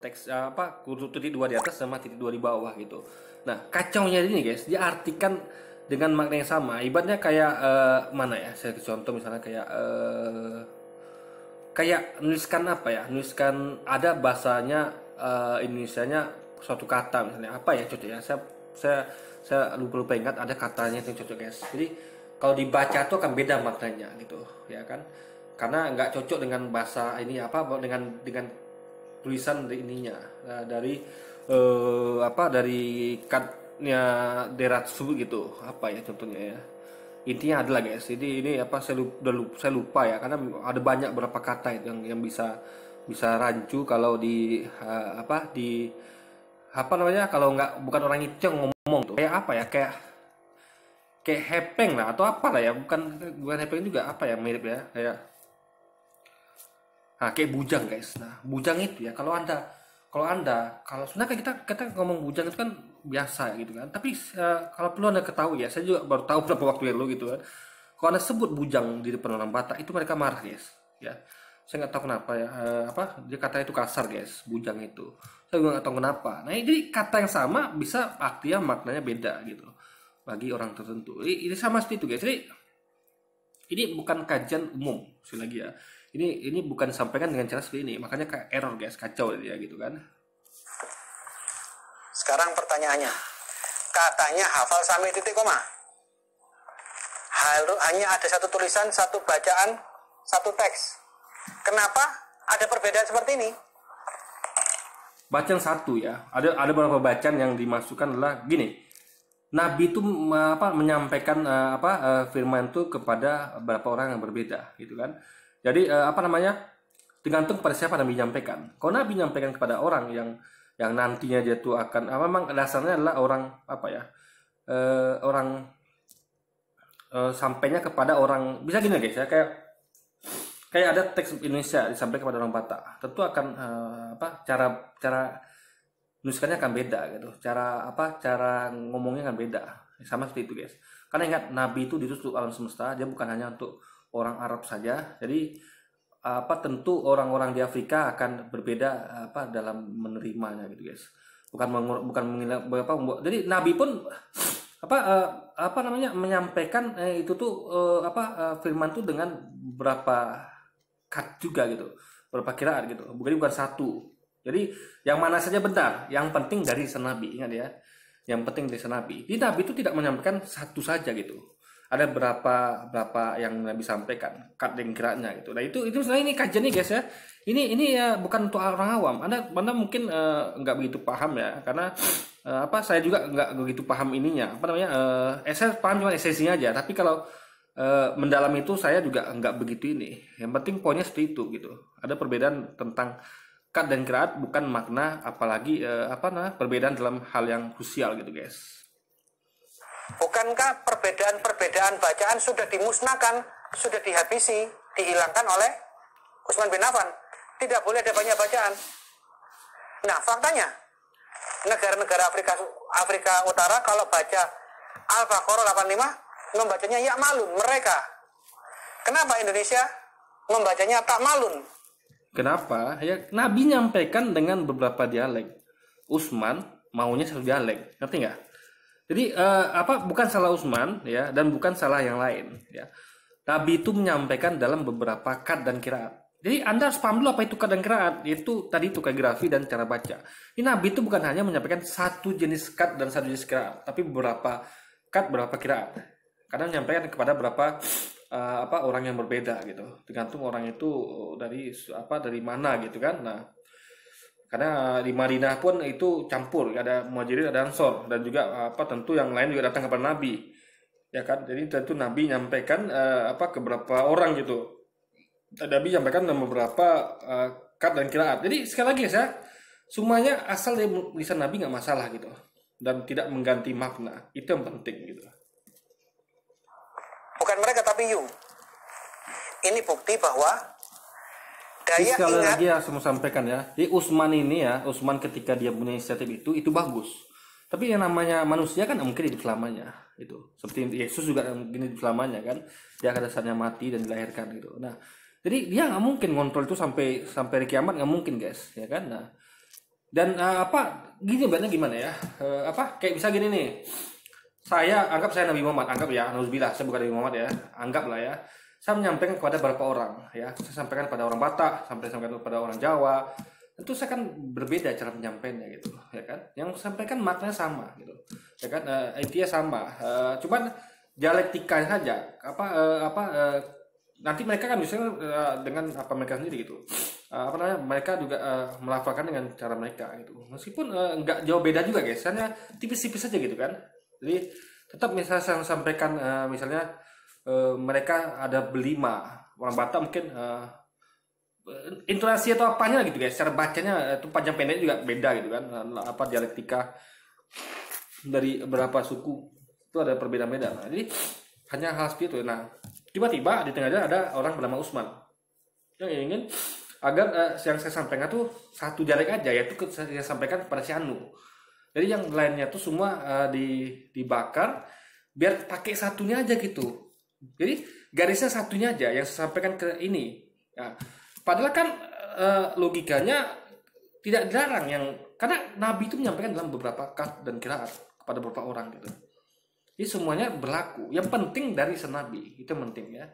teks apa titik dua di atas sama titik dua di bawah gitu. Nah, kacaunya ini guys, dia artikan dengan makna yang sama. Ibaratnya kayak mana ya? Saya contoh misalnya kayak nuliskan apa ya? Nuliskan ada bahasanya Indonesianya suatu kata misalnya apa ya cocok ya? Saya lupa ingat ada katanya yang cocok guys. Jadi kalau dibaca tuh akan beda maknanya gitu, ya kan? Karena nggak cocok dengan bahasa ini apa dengan tulisan dari ininya dari apa dari cutnya Deratsu gitu apa ya contohnya ya intinya adalah guys ini apa saya lupa ya karena ada banyak beberapa kata itu yang bisa bisa rancu kalau di apa di apa namanya kalau nggak bukan orang itu yang ngomong tuh kayak apa ya kayak hepeng lah atau apa lah ya bukan hepeng juga apa ya mirip ya kayak nah, kayak bujang guys. Nah, bujang itu ya kalau sebenarnya kita ngomong bujang itu kan biasa gitu kan. Tapi kalau perlu Anda ketahui ya, saya juga baru tahu beberapa waktu yang lalu gitu kan. Kalau Anda sebut bujang di depan orang Batak itu mereka marah guys. Ya, saya nggak tahu kenapa ya. Apa dia kata itu kasar guys, bujang itu. Saya juga nggak tahu kenapa. Nah, jadi kata yang sama bisa artinya maknanya beda gitu bagi orang tertentu. Ini sama seperti itu guys. Jadi ini bukan kajian umum sekali lagi ya ini bukan disampaikan dengan cara seperti ini makanya kayak error guys kacau dia gitu kan. Sekarang pertanyaannya, katanya hafal sampai titik koma, hanya ada satu tulisan, satu bacaan, satu teks. Kenapa ada perbedaan seperti ini? Bacaan satu ya, ada beberapa bacaan yang dimasukkan adalah gini. Nabi itu menyampaikan firman itu kepada beberapa orang yang berbeda gitu kan. Jadi apa namanya? Tergantung pada siapa Nabi menyampaikan. Kalau Nabi menyampaikan kepada orang yang nantinya dia tuh akan memang dasarnya adalah orang apa ya? Orang sampainya kepada orang bisa gini guys ya kayak ada teks Indonesia disampaikan kepada orang Batak. Tentu akan cara nuliskannya akan beda gitu cara ngomongnya akan beda sama seperti itu guys karena ingat Nabi itu diutus untuk alam semesta dia bukan hanya untuk orang Arab saja jadi tentu orang-orang di Afrika akan berbeda dalam menerimanya gitu guys bukan mengira jadi Nabi pun menyampaikan itu tuh firman tuh dengan beberapa kat juga gitu beberapa kiraan gitu bukan satu. Jadi yang mana saja benar, yang penting dari Nabi ingat ya, yang penting dari Nabi. Di Nabi itu tidak menyampaikan satu saja gitu. Ada berapa yang Nabi sampaikan, kat dan kiranya gitu. Nah itu sebenarnya ini kajian nih guys ya. Ini ya bukan untuk orang awam. Anda mungkin nggak begitu paham ya, karena saya juga nggak begitu paham ininya. Saya paham cuma esensinya aja. Tapi kalau mendalam itu saya juga nggak begitu ini. Yang penting poinnya seperti itu gitu. Ada perbedaan tentang kat dan kiraat bukan makna apalagi perbedaan dalam hal yang krusial gitu guys. Bukankah perbedaan bacaan sudah dimusnahkan, sudah dihabisi, dihilangkan oleh Utsman bin Affan? Tidak boleh ada banyak bacaan. Nah, faktanya negara-negara Afrika Utara kalau baca Al-Baqarah 85 membacanya Ya'malun, mereka. Kenapa Indonesia membacanya Ta'malun? Kenapa? Ya Nabi nyampaikan dengan beberapa dialek. Utsman maunya satu dialek, ngerti nggak? Jadi bukan salah Utsman ya dan bukan salah yang lain ya. Nabi itu menyampaikan dalam beberapa kat dan kiraat. Jadi Anda harus paham dulu apa itu kat dan kiraat. Itu tadi itu kaligrafi dan cara baca. Ini Nabi itu bukan hanya menyampaikan satu jenis kat dan satu jenis kiraat, tapi beberapa kat, beberapa kiraat. Kadang menyampaikan kepada beberapa orang yang berbeda gitu tergantung orang itu dari mana gitu kan. Nah karena di Madinah pun itu campur ada Muhajirin ada Ansor dan juga tentu yang lain juga datang kepada Nabi ya kan jadi tentu Nabi nyampaikan ke beberapa orang gitu Nabi nyampaikan beberapa kat dan kiraat jadi sekali lagi ya semuanya asal dari lisan Nabi nggak masalah gitu dan tidak mengganti makna itu yang penting gitu. Bukan mereka tapi you. Ini bukti bahwa daya sekali ingat. lagi ya saya mau sampaikan ya. Jadi Utsman ketika dia punya inisiatif itu bagus. Tapi yang namanya manusia kan mungkin hidup selamanya itu. Seperti Yesus juga mungkin hidup selamanya kan. Dia akan dasarnya mati dan dilahirkan gitu. Nah, jadi dia nggak mungkin ngontrol itu sampai kiamat nggak mungkin guys ya kan. Nah Dan apa gini banyak gimana ya? Apa kayak bisa gini nih. Saya anggap saya Nabi Muhammad, anggap ya, nauzubillah, saya bukan Nabi Muhammad ya, anggaplah ya. Saya menyampaikan kepada beberapa orang, ya, saya sampaikan pada orang Batak, sampaikan kepada orang Jawa, tentu saya kan berbeda cara menyampaikannya gitu, ya kan? Yang sampaikan maknanya sama gitu, ya kan? Intinya sama, cuman dialektikanya saja, nanti mereka kan bisa dengan apa mereka sendiri gitu. Apa namanya mereka juga melafalkan dengan cara mereka gitu, meskipun nggak jauh beda juga guys, hanya tipis-tipis saja gitu kan. Jadi tetap misalnya saya sampaikan misalnya mereka ada berlima orang Batak mungkin intonasi atau apanya gitu guys, cara bacanya itu panjang pendek juga beda gitu kan, apa dialektika dari beberapa suku itu ada perbedaan-beda. Nah, jadi hanya hal seperti itu. Nah tiba-tiba di tengahnya ada orang bernama Usman yang ingin agar yang saya sampaikan tuh satu dialek aja, yaitu saya sampaikan kepada si Anu. Jadi yang lainnya tuh semua dibakar biar pakai satunya aja gitu. Jadi garisnya satunya aja yang saya sampaikan ke ini. Nah, padahal kan logikanya tidak dilarang yang karena Nabi itu menyampaikan dalam beberapa qaf dan qiraat kepada beberapa orang gitu. Jadi semuanya berlaku. Yang penting dari Nabi itu penting ya.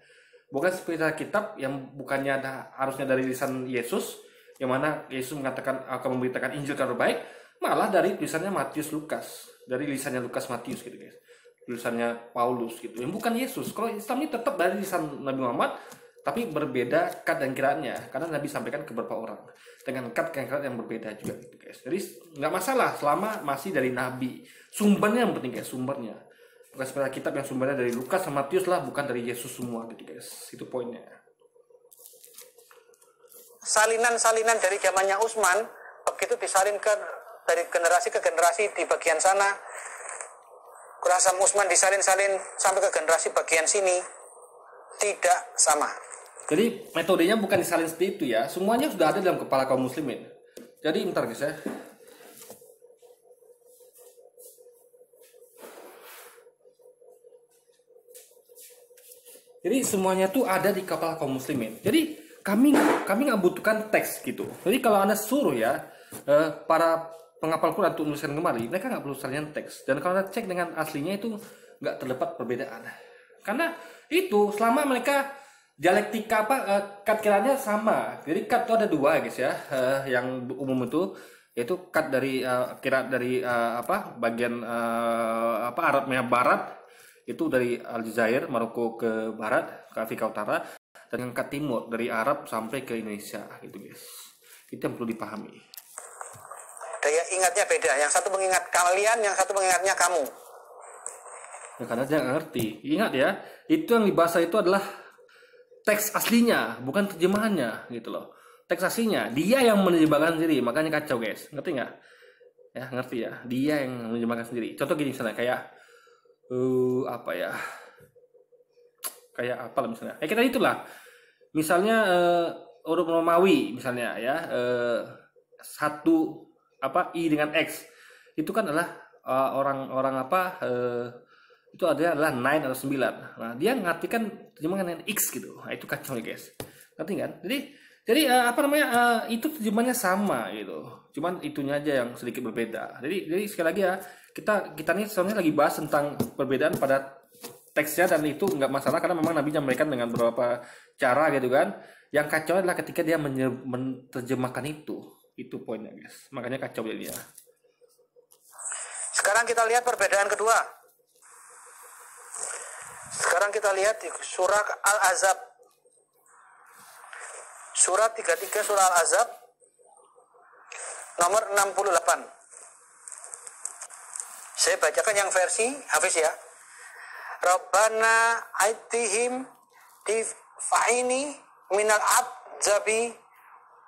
Bukan seperti kitab yang bukannya harusnya dari lisan Yesus yang mana Yesus mengatakan akan memberitakan Injil terbaik, malah dari tulisannya Matius Lukas, dari lisannya Lukas Matius gitu guys, tulisannya Paulus gitu, yang bukan Yesus. Kalau Islam ini tetap dari lisan Nabi Muhammad, tapi berbeda kat dan kiraatnya, karena Nabi sampaikan ke beberapa orang dengan kat dan kiraat yang berbeda juga gitu guys. Jadi nggak masalah selama masih dari Nabi, sumbernya yang penting guys, sumbernya bukan seperti kitab yang sumbernya dari Lukas sama Matius lah, bukan dari Yesus semua gitu guys. Itu poinnya. Salinan-salinan dari zamannya Utsman begitu disalinkan dari generasi ke generasi di bagian sana, Kurasam Utsman disalin-salin sampai ke generasi bagian sini, tidak sama. Jadi metodenya bukan disalin seperti itu ya, semuanya sudah ada dalam kepala kaum muslimin. Jadi bentar guys ya. Jadi semuanya tuh ada di kepala kaum muslimin. Jadi kami nggak butuhkan teks gitu. Jadi kalau Anda suruh ya para penghafal Quran untuk menuliskan kembali, mereka nggak perlu salinan teks. Dan kalau Anda cek dengan aslinya itu nggak terdapat perbedaan. Karena itu selama mereka dialektika kat-kiranya sama. Jadi kat itu ada dua guys ya, yang umum itu yaitu kat dari kiraat dari bagian Arabnya barat, itu dari Aljazair Maroko ke barat ke Afrika Utara, dan yang kat timur dari Arab sampai ke Indonesia gitu guys. Itu yang perlu dipahami. Daya ingatnya beda, yang satu mengingat kalian, yang satu mengingatnya kamu. Ya, karena dia nggak ngerti. Ingat ya, itu yang dibahas itu adalah teks aslinya, bukan terjemahannya gitu loh. Teks aslinya, dia yang menerjemahkan sendiri, makanya kacau guys. Ngerti nggak? Ya ngerti ya, dia yang menerjemahkan sendiri. Contoh gini misalnya kayak kayak apa lah misalnya. Kita itulah. Misalnya huruf Romawi misalnya ya, satu I dengan X itu kan adalah orang itu adalah 9 atau 9. Nah, dia ngartikan terjemahan dengan X gitu. Nah, itu kacau ya, guys. Ngerti kan? Jadi itu terjemahnya sama gitu. Cuman itunya aja yang sedikit berbeda. Jadi sekali lagi ya, kita nih sebenarnya lagi bahas tentang perbedaan pada teksnya, dan itu nggak masalah karena memang Nabi menyampaikan dengan beberapa cara gitu kan. Yang kacau adalah ketika dia menerjemahkan itu. Itu poinnya, guys. Makanya kacau dia. Sekarang kita lihat perbedaan kedua. Sekarang kita lihat di surah Al-Ahzab. Surat 33 surah Al-Ahzab nomor 68. Saya bacakan yang versi Hafiz ya. Rabbana aitihim difa'ini minal adzabi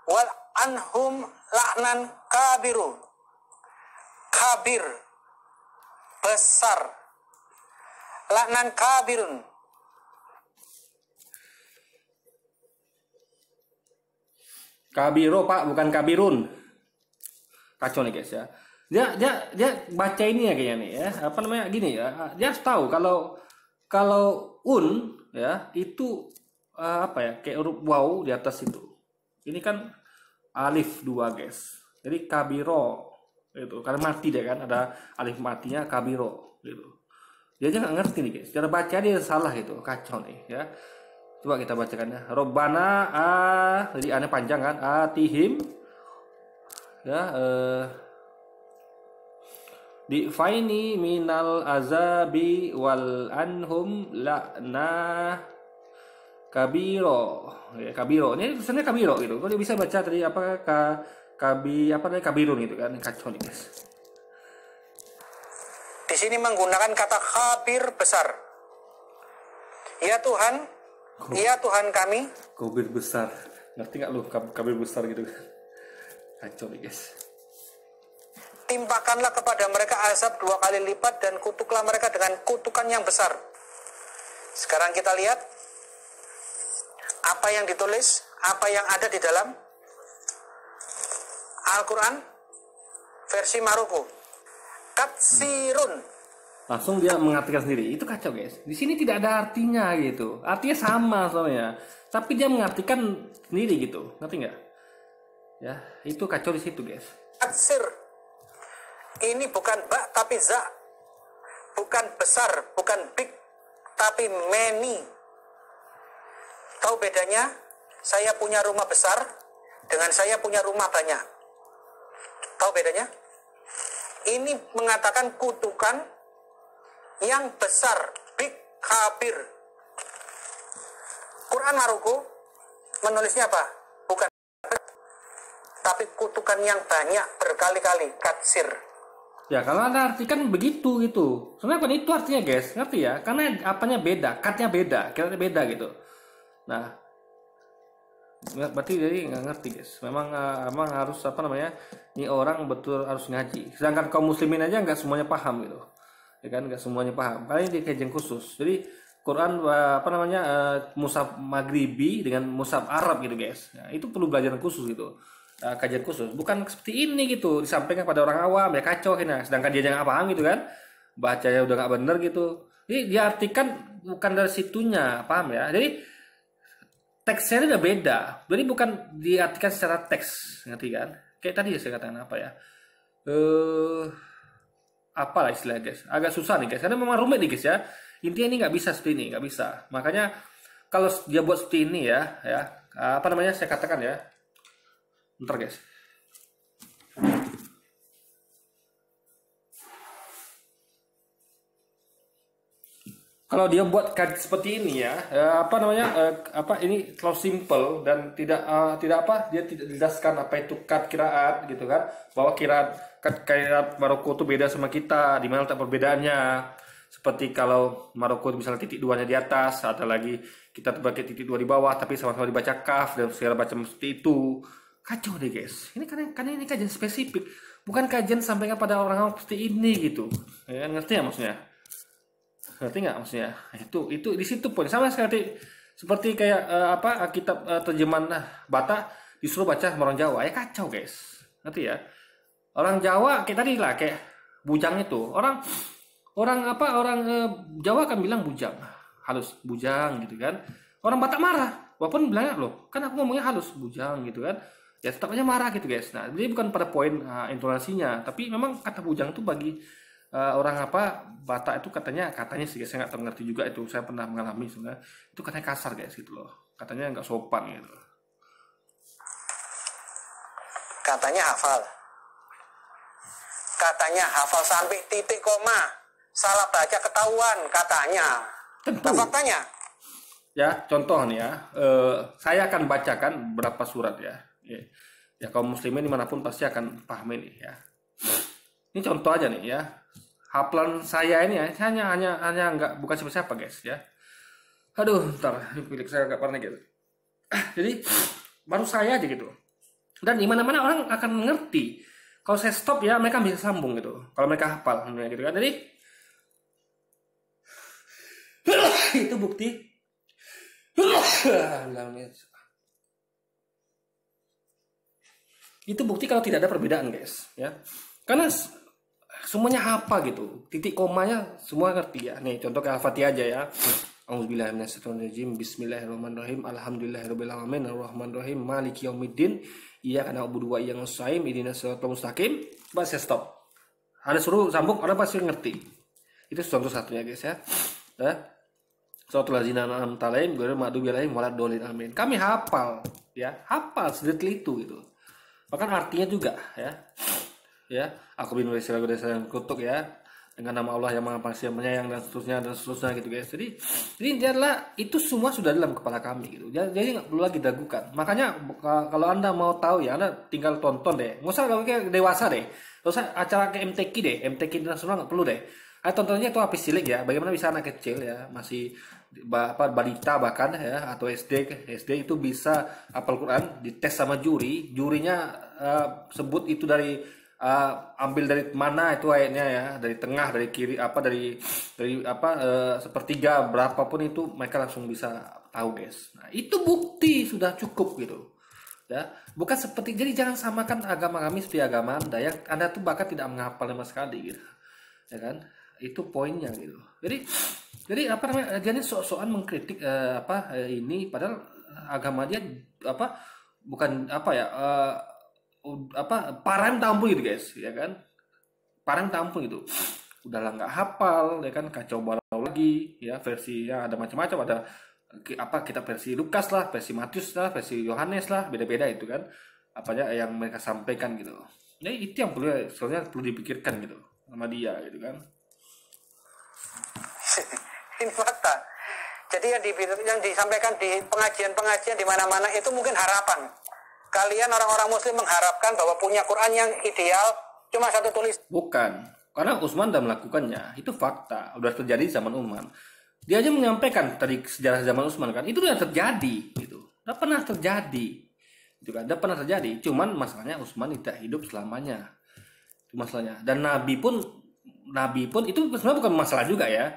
wal anhum la'nan kabir besar, laknan kabirun. Kabiro pak, bukan kabirun. Kacau nih guys ya. Dia baca ini ya kayaknya nih ya. Apa namanya gini ya. Dia harus tahu kalau ya itu kayak huruf waw di atas itu. Ini kan alif 2 guys. Jadi kabiro itu karena mati dia kan, ada alif matinya kabiro gitu. Dia aja nggak ngerti nih guys. Cara baca dia salah gitu, kacau nih ya. Coba kita bacakan ya. Robbana jadi aneh panjang kan, atihim ya di faini minal azabi wal anhum la'na kabiro ya, kabiro ini tulisannya kabiro gitu. Kok dia bisa baca tadi apa apa namanya kabiro gitu kan, kacau nih guys. Di sini menggunakan kata khabir besar. Ya Tuhan, ya Tuhan kami. Kabir besar, ngerti nggak lu kabir besar gitu kan? Kacau nih guys. Timpakanlah kepada mereka azab 2 kali lipat dan kutuklah mereka dengan kutukan yang besar. Sekarang kita lihat apa yang ditulis, apa yang ada di dalam Al-Quran versi Maroko. Katsirun. Langsung dia mengartikan sendiri. Itu kacau guys. Di sini tidak ada artinya gitu. Artinya sama soalnya. Tapi dia mengartikan sendiri gitu. Ngerti nggak? Ya, itu kacau di situ guys. Katsir. Ini bukan ba tapi za. Bukan besar, bukan big, tapi many. Tahu bedanya? Saya punya rumah besar dengan saya punya rumah banyak. Tahu bedanya? Ini mengatakan kutukan yang besar, big, kabir. Quran Maroko menulisnya apa? Bukan, tapi kutukan yang banyak berkali-kali, katsir. Ya kalau anda artikan begitu gitu. Sebenarnya bukan itu artinya guys, ngerti ya? Karena apanya beda, katnya beda, kira-kira beda gitu. Nah, berarti jadi nggak ngerti guys. Memang harus apa namanya? Ini orang betul harus ngaji. Sedangkan kaum muslimin aja nggak semuanya paham gitu, ya kan? Nggak semuanya paham. Kali ini kajian khusus. Jadi Quran apa namanya mushaf Maghribi dengan mushaf Arab gitu guys. Nah, itu perlu belajar khusus gitu. Kajian khusus bukan seperti ini gitu disampaikan pada orang awam ya kacau kena, sedangkan dia jangan paham gitu kan, bacanya udah nggak bener gitu. Jadi diartikan bukan dari situnya, paham ya? Jadi teksnya udah beda, jadi bukan diartikan secara teks, ngerti kan? Kayak tadi ya saya katakan apa ya, apalah istilahnya guys, agak susah nih guys, karena memang rumit nih guys ya. Intinya ini nggak bisa seperti ini, nggak bisa. Makanya kalau dia buat seperti ini ya apa namanya saya katakan ya. Bentar guys. Kalau dia buat seperti ini ya, apa namanya, apa ini terlalu simple dan tidak apa, dia tidak dijelaskan apa itu kat kiraat gitu kan, bahwa kiraat Maroko itu beda sama kita, di mana letak perbedaannya. Seperti kalau Maroko misalnya titik 2-nya di atas, ada lagi kita pakai titik 2 di bawah, tapi sama-sama dibaca kaf dan segala macam seperti itu. Kacau deh guys, ini karena ini kajian spesifik, bukan kajian sampaikan pada orang-orang seperti ini gitu, ya, ngerti ya maksudnya? Ngerti nggak maksudnya? Itu di situ pun sama seperti kayak apa kitab terjemahan Batak disuruh baca sama orang Jawa, ya kacau guys, ngerti ya? Orang Jawa kayak tadi lah, kayak bujang itu, orang Jawa kan bilang bujang, halus bujang gitu kan, orang Batak marah, walaupun bilangnya loh, kan aku ngomongnya halus bujang gitu kan. Ya tetap aja marah gitu guys. Nah, jadi bukan pada poin intonasinya, tapi memang kata bujang itu bagi orang apa Batak itu katanya sih guys, saya nggak mengerti juga itu, saya pernah mengalami sebenarnya itu katanya kasar guys gitu loh, katanya nggak sopan gitu. Katanya hafal sampai titik koma, salah baca ketahuan katanya. Tentu. Faktanya? Ya contoh nih ya, saya akan bacakan beberapa surat ya. Ya kaum muslimin dimanapun pasti akan paham ini ya. Ini contoh aja nih ya. Hafalan saya ini ya, hanya nggak bukan siapa-siapa guys ya. Aduh, ntar pilih saya agak panik gitu. Jadi baru saya aja gitu. Dan di mana-mana orang akan mengerti. Kalau saya stop ya mereka bisa sambung gitu. Kalau mereka hafal gitu kan. Jadi itu bukti. Itu bukti kalau tidak ada perbedaan guys ya, karena semuanya apa gitu, titik komanya semua ngerti ya. Nih contoh kayak Al-Fatihah aja ya, A'udzubillahi minasyaitonirrajim. Bismillahirrahmanirrahim. Alhamdulillahirabbil alamin arrahmanirrahim maliki yaumiddin. Iyyaka na'budu wa iyyaka nasta'in ihdinas siratal mustaqim. Bahas stop. Ada suruh sambung, orang pasti ngerti. Itu contoh satunya guys ya. Suratul ladzina an'amta 'alaihim ghairil maghdubi 'alaihim waladdallin amin. Kami hafal ya, hafal sedetail itu gitu. Bahkan artinya juga ya. Ya, aku bin Waisyah yang kutuk ya. Dengan nama Allah yang Maha Pengasih yang Penyayang dan seterusnya gitu guys. Jadi ini adalah itu semua sudah dalam kepala kami gitu. Jadi nggak perlu lagi diragukan. Makanya kalau Anda mau tahu ya, Anda tinggal tonton deh. Nggak usah kayak dewasa deh. Nggak usah acara ke MTQ deh. MTQ internasional nggak perlu deh. Tontonnya itu habis cilik ya. Bagaimana bisa anak kecil ya, masih balita bahkan ya, atau SD itu bisa hafal Quran, dites sama jurinya sebut itu dari ambil dari mana itu ayatnya ya, dari tengah, dari kiri, dari sepertiga berapapun itu mereka langsung bisa tahu guys. Nah itu bukti sudah cukup gitu ya, bukan seperti, jadi jangan samakan agama kami seperti agama Anda yang Anda tuh bahkan tidak menghafal sama sekali gitu ya kan, itu poinnya gitu. Jadi apa namanya, jadi sok-sokan mengkritik ini padahal agama dia bukan parang tampung gitu guys ya kan, parang tampung itu udahlah nggak hafal ya kan, kacau balau lagi ya, versinya ada macam-macam, ada kitab versi Lukas lah, versi Matius lah, versi Yohanes lah, beda-beda itu kan apanya yang mereka sampaikan gitu. Jadi itu yang perlu dipikirkan gitu sama dia gitu kan. Ini fakta. Jadi yang disampaikan di pengajian di mana-mana itu mungkin harapan. Kalian orang-orang muslim mengharapkan bahwa punya Quran yang ideal cuma satu tulis. Bukan. Karena Utsman sudah melakukannya. Itu fakta. Udah terjadi zaman Utsman. Dia aja menyampaikan tadi sejarah zaman Utsman kan. Itu udah terjadi gitu. Udah pernah terjadi. Itu kan. Udah pernah terjadi. Cuman masalahnya Utsman tidak hidup selamanya. Itu masalahnya. Dan Nabi pun itu sebenarnya bukan masalah juga ya.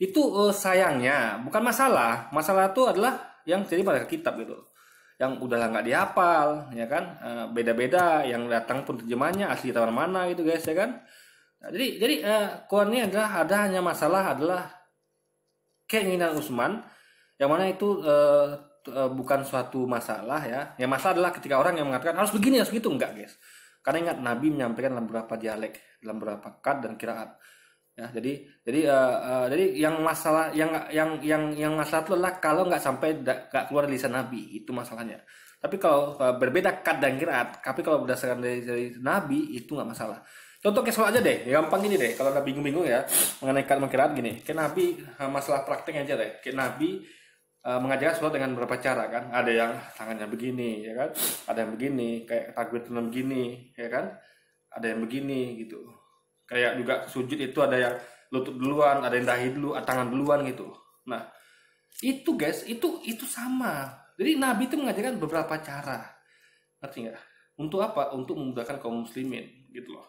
Itu sayangnya bukan masalah. Masalah itu adalah yang jadi pada kitab gitu. Yang udahlah nggak dihafal ya kan, beda-beda, yang datang pun terjemahnya asli tahun mana gitu guys ya kan. Nah, jadi Quran ini hanya masalah adalah keinginan Utsman, yang mana itu bukan suatu masalah ya. Yang masalah adalah ketika orang yang mengatakan harus begini harus gitu, enggak guys. Karena ingat Nabi menyampaikan dalam beberapa dialek, dalam beberapa qad dan qiraat. Ya, jadi yang masalah itu adalah kalau nggak sampai nggak keluar dari lisan Nabi, itu masalahnya. Tapi kalau berbeda qad dan qiraat, tapi kalau berdasarkan dari Nabi itu nggak masalah. Contoh kayak sholat aja deh, gampang gini deh. Kalau Nabi bingung-bingung ya mengenai qad dan qiraat gini, kayak Nabi masalah praktek aja deh. Kayak Nabi mengajarkan sholat dengan beberapa cara kan. Ada yang tangannya begini ya kan, ada yang begini kayak takbir begini ya kan, ada yang begini gitu. Kayak juga sujud itu ada yang lutut duluan, ada yang dahi dulu, tangan duluan gitu. Nah, itu guys, itu sama. Jadi Nabi itu mengajarkan beberapa cara. Ngerti nggak? Untuk apa? Untuk memudahkan kaum muslimin gitu loh.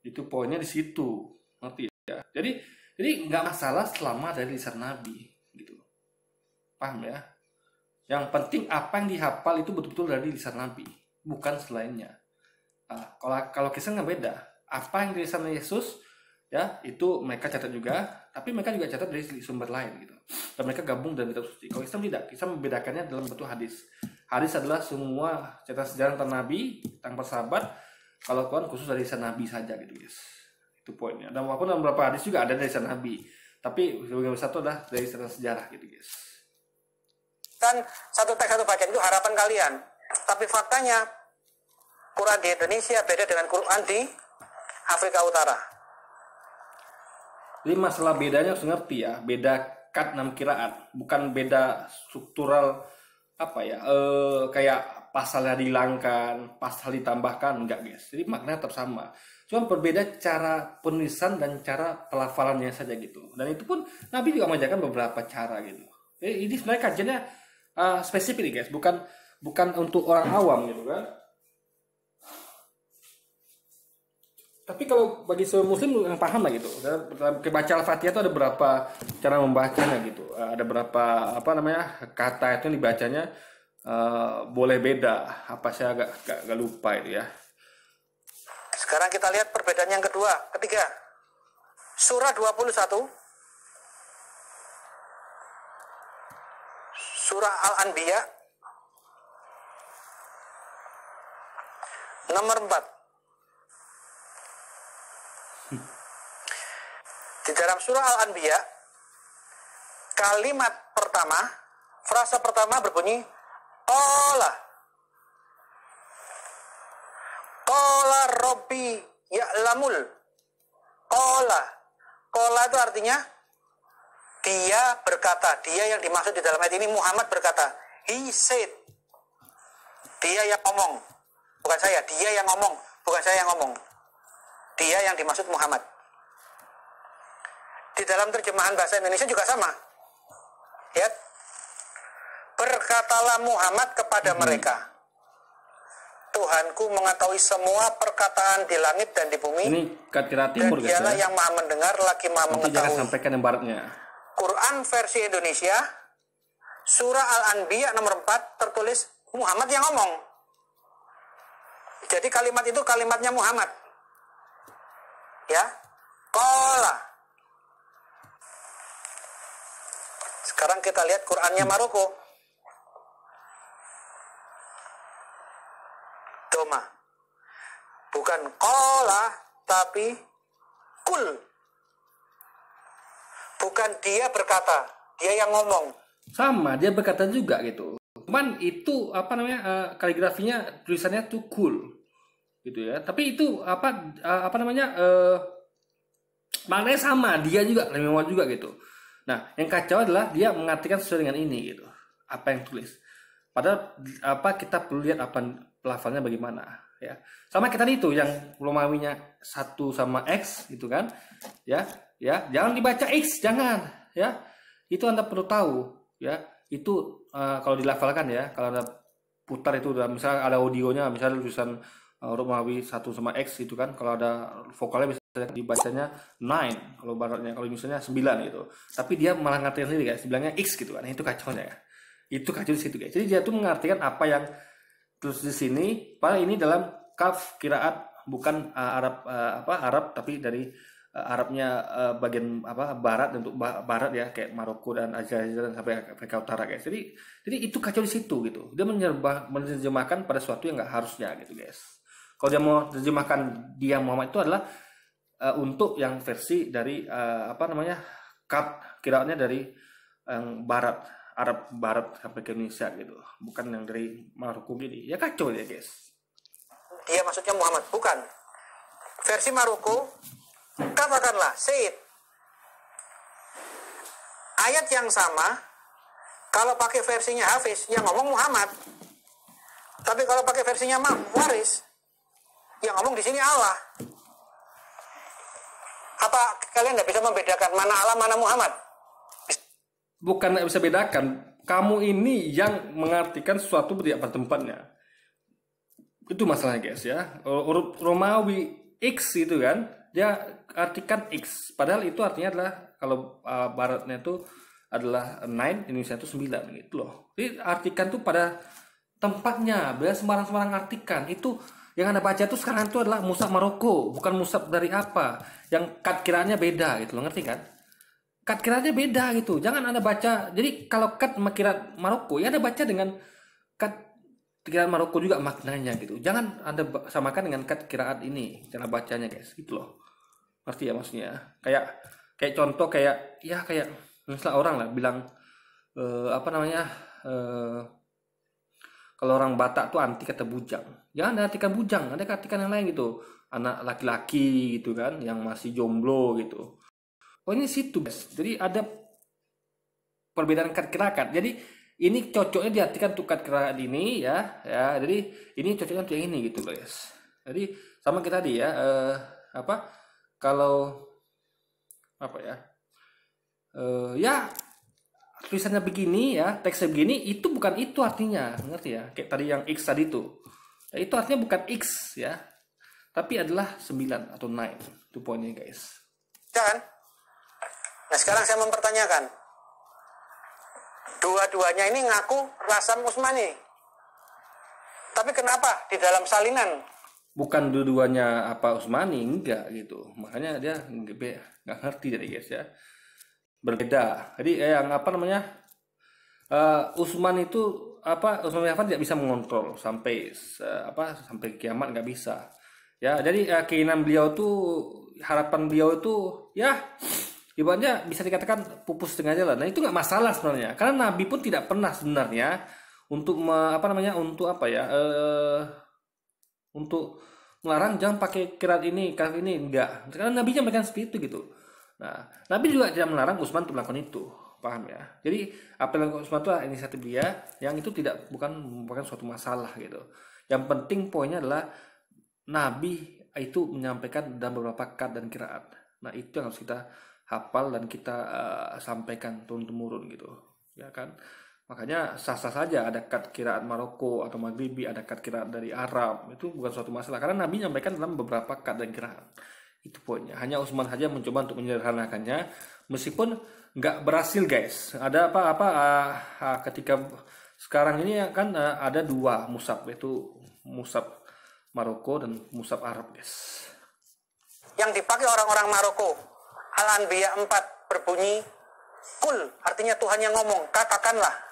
Itu poinnya di situ. Ngerti ya? Jadi nggak masalah selama dari lisan Nabi gitu. Paham ya? Yang penting apa yang dihafal itu betul-betul dari lisan Nabi, bukan selainnya. Nah, kalau Kristen nggak beda. Apa yang dilisan Yesus ya itu mereka catat juga, tapi mereka juga catat dari sumber lain gitu, dan mereka gabung dalam kitab suci. Kalau Islam tidak, kita membedakannya dalam bentuk hadis. Hadis adalah semua cerita sejarah tentang Nabi, tentang persahabat. Kalau Quran khusus dari lisan Nabi saja gitu guys, itu poinnya. Dan walaupun dalam beberapa hadis juga ada dari lisan Nabi, tapi sebagai satu adalah dari cerita sejarah gitu guys. Kan satu teks satu bacaan itu harapan kalian, tapi faktanya Quran di Indonesia beda dengan Quran di Afrika Utara. Jadi masalah bedanya harus ngerti ya, beda qad 6 qiraat, bukan beda struktural kayak pasalnya dihilangkan, pasal ditambahkan, enggak guys. Jadi maknanya tetap sama. Cuma berbeda cara penulisan dan cara pelafalannya saja gitu. Dan itu pun Nabi juga mengajarkan beberapa cara gitu. Jadi ini sebenarnya kajiannya spesifik nih guys, bukan untuk orang awam gitu kan. Tapi kalau bagi seorang muslim yang paham lah gitu, dalam kebaca Al-Fatihah itu ada berapa cara membacanya gitu, ada berapa kata itu yang dibacanya boleh beda, apa saya agak lupa itu ya. Sekarang kita lihat perbedaan yang ketiga. Surah 21 surah Al-Anbiya nomor 4. Di dalam surah Al-Anbiya, kalimat pertama, frasa pertama berbunyi Qala. Qala Rabbi ya'lamul. Qala. Qala itu artinya dia berkata. Dia yang dimaksud di dalam ayat ini Muhammad berkata. He said. Dia yang ngomong. Bukan saya. Dia yang ngomong. Bukan saya yang ngomong. Dia yang dimaksud Muhammad. Di dalam terjemahan bahasa Indonesia juga sama. Ya. Berkatalah Muhammad kepada mereka. Tuhanku mengetahui semua perkataan di langit dan di bumi. Ini kira timur, dan dialah yang maha mendengar lagi maha nanti jangan mengetahui. sampaikan yang baratnya. Quran versi Indonesia, surah Al-Anbiya nomor 4 tertulis Muhammad yang ngomong. Jadi kalimat itu kalimatnya Muhammad. Ya. Qala. Sekarang kita lihat Qurannya Maroko. Doma. Bukan qala tapi kul. Bukan dia berkata, dia yang ngomong. Sama, dia berkata juga gitu. Cuman itu apa namanya kaligrafinya tulisannya tuh cool gitu ya. Tapi itu apa namanya maknanya sama, dia juga lemewah juga gitu. Nah, yang kacau adalah dia mengartikan sesuai dengan ini gitu. Apa yang tulis. Padahal kita perlu lihat apa pelafalannya bagaimana ya. Sama kita itu yang Romawinya 1 sama X gitu kan. Ya, jangan dibaca X, jangan ya. Itu Anda perlu tahu ya. Itu kalau dilafalkan ya, kalau Anda putar itu misalnya ada audionya, misalnya tulisan Romawi 1 sama X gitu kan. Kalau ada vokalnya bisa dibacanya 9 kalau baratnya, kalau misalnya 9 gitu. Tapi dia malah ngartikan sendiri guys, bilangnya X gitu kan. Itu kacaunya ya. Itu kacau di situ guys. Jadi dia tuh mengartikan apa yang terus di sini, padahal ini dalam kaf kiraat bukan Arab tapi dari Arabnya bagian barat, untuk barat ya, kayak Maroko dan Aljazair dan sampai Afrika Utara guys. Jadi itu kacau di situ gitu. Dia menerjemahkan pada sesuatu yang nggak harusnya gitu guys. Kalau dia mau terjemahkan dia Muhammad itu adalah untuk yang versi dari kaf kiraatnya dari yang barat, Arab Barat sampai ke Indonesia gitu, bukan yang dari Maroko gini. Ya kacau ya guys. Dia maksudnya Muhammad, bukan. Versi Maroko, katakanlah Said. Ayat yang sama, kalau pakai versinya Hafiz, yang ngomong Muhammad. Tapi kalau pakai versinya Waris, yang ngomong di sini Allah. Apa kalian nggak bisa membedakan mana Allah, mana Muhammad? Bukan nggak bisa bedakan, kamu ini yang mengartikan sesuatu tidak pada tempatnya. Itu masalahnya guys ya. Romawi X itu kan, dia artikan X, padahal itu artinya adalah kalau baratnya itu adalah 9, Indonesia itu 9 gitu loh. Jadi artikan tuh pada tempatnya, biar sembarang-sembarang artikan. Itu yang Anda baca tuh sekarang itu adalah mushaf Maroko, bukan mushaf dari apa, yang kiraannya beda gitu loh, ngerti kan? Kiraannya beda gitu. Jangan Anda baca. Jadi kalau kiraat Maroko, ya Anda baca dengan kiraat Maroko juga maknanya gitu. Jangan Anda samakan dengan kiraat ini cara bacanya guys, gitu loh. Ngerti ya maksudnya? Kayak contoh kayak misalnya orang lah bilang kalau orang Batak tuh anti kata bujang. Jangan Anda artikan bujang, Anda artikan yang lain gitu. Anak laki-laki gitu kan, yang masih jomblo gitu. Oh ini situ guys. Jadi ada perbedaan kiraat. Jadi ini cocoknya diartikan untuk kiraat ini ya. Jadi ini cocoknya untuk yang ini gitu guys. Jadi sama kita tadi ya. Ya tulisannya begini ya, teksnya begini, itu bukan itu artinya, ngerti ya? Kayak tadi yang X tadi itu. Ya, itu artinya bukan X ya. Tapi adalah 9 atau 9. Itu poinnya guys. Kan? Nah sekarang saya mempertanyakan, dua-duanya ini ngaku Rasam Usmani, tapi kenapa di dalam salinan? Bukan dua-duanya Usmani, enggak gitu. Makanya dia nggak ngerti dari guys ya. Berbeda. Jadi yang Utsman itu Utsman bin Affan tidak bisa mengontrol sampai kiamat, nggak bisa. Ya, jadi keinginan beliau tuh, harapan beliau itu ya ibaratnya bisa dikatakan pupus setengah jalan. Nah, itu nggak masalah sebenarnya. Karena Nabi pun tidak pernah sebenarnya untuk untuk melarang jangan pakai kirat ini enggak. Karena Nabi menyampaikan seperti itu gitu. Nah, Nabi juga tidak melarang Utsman untuk melakukan itu. Paham ya? Jadi apa yang dilakukan Utsman itu adalah inisiatif dia, yang itu bukan suatu masalah gitu. Yang penting poinnya adalah Nabi itu menyampaikan dalam beberapa kat dan kiraat. Nah, itu yang harus kita hafal dan kita sampaikan turun temurun gitu, ya kan? Makanya sah-sah saja ada kat kiraat Maroko atau Maghribi, ada kat kiraat dari Arab, itu bukan suatu masalah karena Nabi menyampaikan dalam beberapa kat dan kiraat. Itu poinnya. Hanya Utsman saja mencoba untuk menyederhanakannya, meskipun nggak berhasil guys. Ada ketika sekarang ini kan ada dua mushaf, yaitu mushaf Maroko dan mushaf Arab guys. Yang dipakai orang-orang Maroko, Al-Anbiya 4 berbunyi Kul, artinya Tuhan yang ngomong, katakanlah.